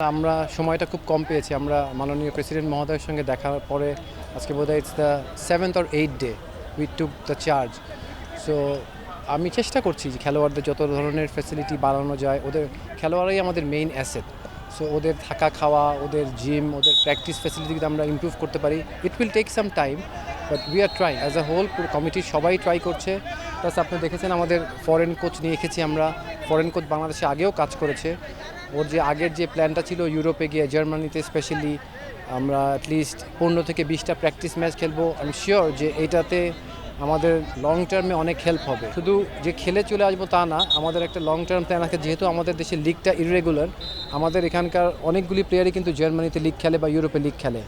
আমরা সময়টা খুব কম পেয়েছি। আমরা মাননীয় প্রেসিডেন্ট মহোদয়ের সঙ্গে দেখার পরে আজকে বোধহয় it's the 7th or 8th day we took the charge. So আমি চেষ্টা করছি যে খেলোয়াড়দের যত ধরনের ফ্যাসিলিটি বাড়ানো যায়, ওদের খেলোয়াড়রাই আমাদের মেইন অ্যাসেট। সো ওদের থাকা খাওয়া, ওদের জিম, ওদের প্র্যাকটিস ফ্যাসিলিটি যদি আমরা ইমপ্রুভ করতে পারি, it will take some time, but we are trying as a whole. পুরো কমিটির সবাই ট্রাই করছে। প্লাস আপনি দেখেছেন আমাদের ফরেন কোচ নিয়ে এসেছি আমরা। ফরেন কোচ বাংলাদেশে আগেও কাজ করেছে। ওর যে আগের যে প্ল্যানটা ছিল ইউরোপে গিয়ে, জার্মানিতে স্পেশালি আমরা অ্যাটলিস্ট 15 থেকে 20টা প্র্যাকটিস ম্যাচ খেলবো। আমি শিওর যে এইটাতে আমাদের লং টার্মে অনেক হেল্প হবে। শুধু যে খেলে চলে আসবো তা না, আমাদের একটা লং টার্ম প্ল্যান আছে। যেহেতু আমাদের দেশের লিগটা ইররেগুলার, আমাদের এখানকার অনেকগুলি প্লেয়ারই কিন্তু জার্মানিতে লিগ খেলে বা ইউরোপে লিগ খেলে।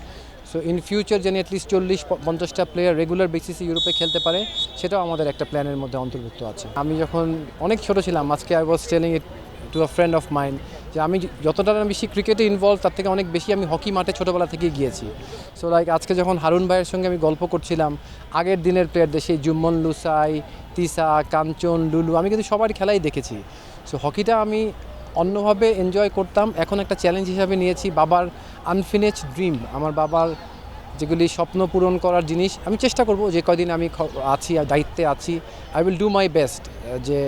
সো ইন ফিউচার যেন অ্যাটলিস্ট 40-50টা প্লেয়ার রেগুলার বেসিসে ইউরোপে খেলতে পারে, সেটাও আমাদের একটা প্ল্যানের মধ্যে অন্তর্ভুক্ত আছে। আমি যখন অনেক ছোট ছিলাম, আজকে I was telling it to a friend of mind, যে আমি যতটা বেশি ক্রিকেটে ইনভলভ, তার থেকে অনেক বেশি আমি হকি মাঠে ছোটোবেলা থেকেই গিয়েছি। সো লাইক আজকে যখন হারুন ভাইয়ের সঙ্গে আমি গল্প করছিলাম আগের দিনের প্লেয়ারদের, সেই জুম্মন লুসাই, তিসা, কাঞ্চন, লুলু, আমি কিন্তু সবার খেলাই দেখেছি। সো হকিটা আমি অন্যভাবে এনজয় করতাম, এখন একটা চ্যালেঞ্জ হিসাবে নিয়েছি। বাবার আনফিনিশড ড্রিম, আমার বাবার যেগুলি স্বপ্ন পূরণ করার জিনিস, আমি চেষ্টা করব যে কয়দিন আমি আছি, দায়িত্বে আছি, I will do my best যে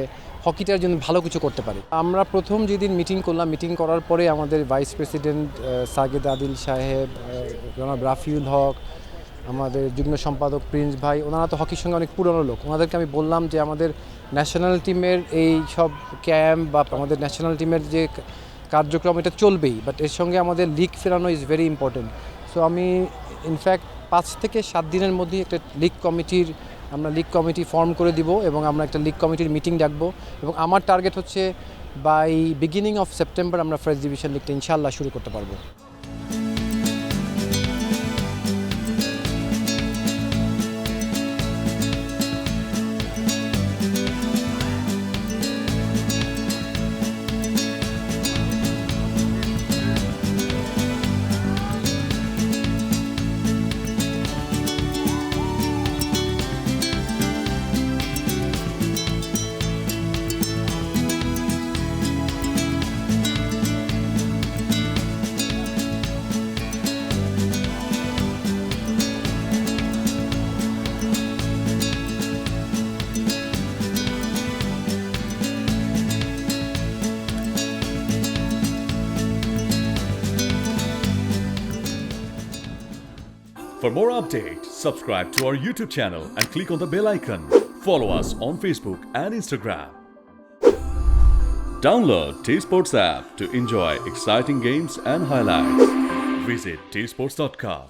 হকিটার জন্য ভালো কিছু করতে পারি। আমরা প্রথম যেদিন মিটিং করলাম, মিটিং করার পরে আমাদের ভাইস প্রেসিডেন্ট সাগেদ আদিল সাহেব, জনাব রাফিউল হক, আমাদের যুগ্ম সম্পাদক প্রিন্স ভাই, ওনারা তো হকির সঙ্গে অনেক পুরনো লোক। ওনাদেরকে আমি বললাম যে আমাদের ন্যাশনাল টিমের এই সব ক্যাম্প বা আমাদের ন্যাশনাল টিমের যে কার্যক্রম, এটা চলবেই, বাট এর সঙ্গে আমাদের লিগ ফেরানো ইজ ভেরি ইম্পর্টেন্ট। সো আমি ইনফ্যাক্ট 5 থেকে 7 দিনের মধ্যেই একটা আমরা লিগ কমিটি ফর্ম করে দিব এবং আমরা একটা লিগ কমিটির মিটিং ডাকবো। এবং আমার টার্গেট হচ্ছে বাই বিগিনিং অফ সেপ্টেম্বর আমরা ফার্স্ট ডিভিশন লিগটা ইনশাআল্লাহ শুরু করতে পারবো। For more updates, subscribe to our YouTube channel and click on the bell icon. Follow us on Facebook and Instagram. Download T-Sports app to enjoy exciting games and highlights. Visit tsports.com.